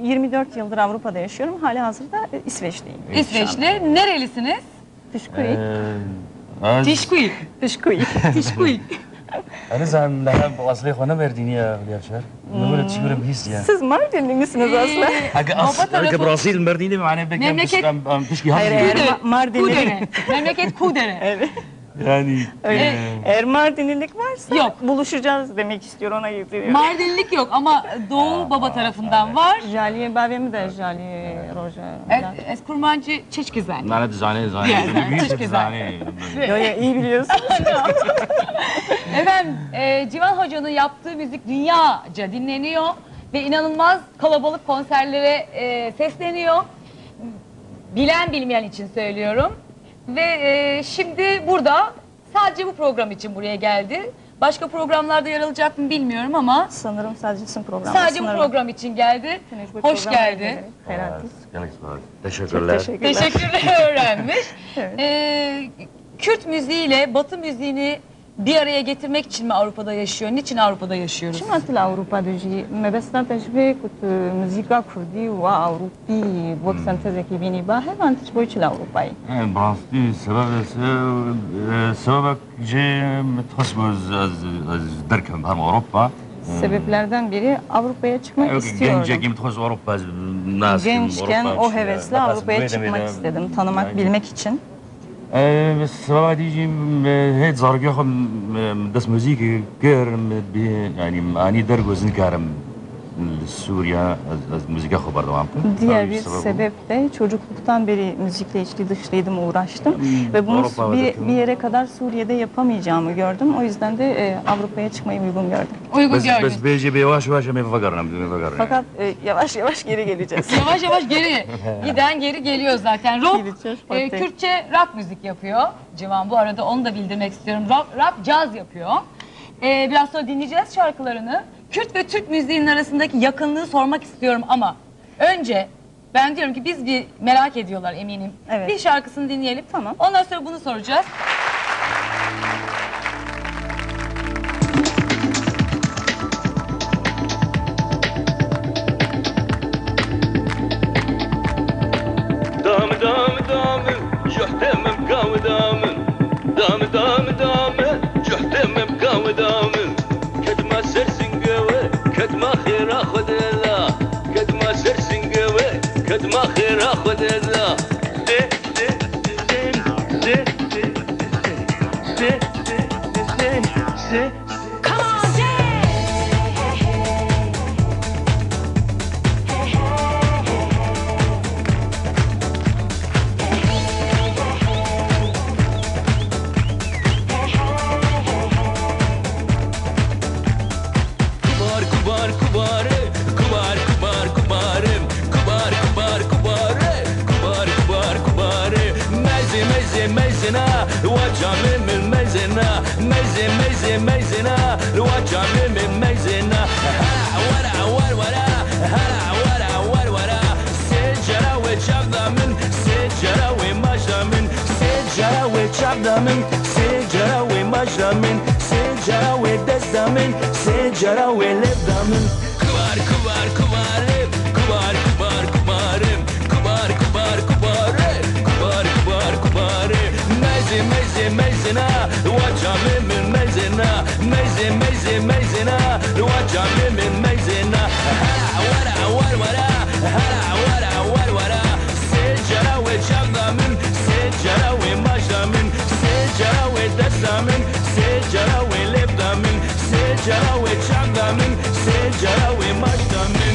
24 yıldır Avrupa'da yaşıyorum. Halihazırda İsveçliyim. İsveçli. Nerelisiniz? Tişkuik. Tişkuik. Tişkuik. Tişkuik. أنا زعم لها بأصلي خوانا مردينية ولا شهر نقول تشكر بهيس يعني Siz Mardinli misiniz aslında? أجا برازيل المردينة معنا بشكي Hayır, eğer Mardinli. Kudere. Memleket Kudere. Evet. يعني Öyle. Eğer Mardinlilik varsa Yok. buluşacağız demek istiyor, ona getiriyor. Mardinlik yok ama Doğu baba tarafından var. Jaliye babamı da Jaliye Roja. Es kurmancı çeşkizen. معنا زاني Yo ya, iyi biliyorsun. Efendim, Civan Hoca'nın yaptığı müzik dünyaca dinleniyor ve inanılmaz kalabalık konserlere sesleniyor. Bilen bilmeyen için söylüyorum. Ve şimdi burada sadece bu program için buraya geldi. Başka programlarda yer alacak mı bilmiyorum ama Sanırım sadece sizin programı. sadece bu program için geldi. Hoş geldi. Teşekkürler. Teşekkürler öğrenmiş. Evet. Kürt müziğiyle Batı müziğini bir araya getirmek için mi Avrupa'da yaşıyor? Niçin Avrupa'da yaşıyoruz? Çim atıl Avrupa'da ji mebestan tecrübe kut müzika kurdi ve Avrupi bu sentezeki bini bah hemen tecrübe için Avrupa'yı. براستی سبب جه متخصم از درکم هم أوروبا Sebeplerden biri Avrupa'ya çıkmak istiyordum. Genceki متخصص أوروبا الناس Gençken o hevesle Avrupa'ya çıkmak istedim, tanımak, bilmek için. السبب ديجي هيك زارقي خم دس موزيكي غير يعني أني درجوز نكارم سوريا از موزيكا خبر دوام. Diğer bir sebep de çocukluktan beri müzikle içli dışlıydım, uğraştım ve bunu bir yere kadar Suriye'de yapamayacağımı gördüm. O yüzden de Avrupa'ya çıkmayı uygun gördüm. Uygun بس gördünüz. بيجي بيواش واش ما بفكرنا. Fakat yavaş yavaş geri geleceğiz. Yavaş yavaş geri giden geri geliyor zaten. Rock, Gideceğiz, Kürtçe rock müzik yapıyor Civan. Bu arada onu da bildirmek istiyorum. Rock caz yapıyor. Biraz sonra dinleyeceğiz şarkılarını. Kürt ve Türk müziğinin arasındaki yakınlığı sormak istiyorum ama önce ben diyorum ki biz bir merak ediyorlar eminim. Evet. Bir şarkısını dinleyelim. Tamam. Ondan sonra bunu soracağız. ما خير اخذ الله وجعل من ميزنا ميزنا وجعل من ميزنا هلا ورا هلا ورا سجرة وجبنا من سجرة ومجرى من سجرة وجبنا من سجرة ومجرى من سجرة ودزنا من سجرة ولبنا من كبار كبار كبارم كبار كبار كبارم كبار كبار كبارم كبار كبار كبارم ميزنا وجعل من ميزنا ميزنا وجعل من ميزنا هلا ورا سجرة وجبنا من سجرة ومجرى من سجرة ودزنا من سجرة ولبنا من سجرة وجبنا من سجرة ومجرى من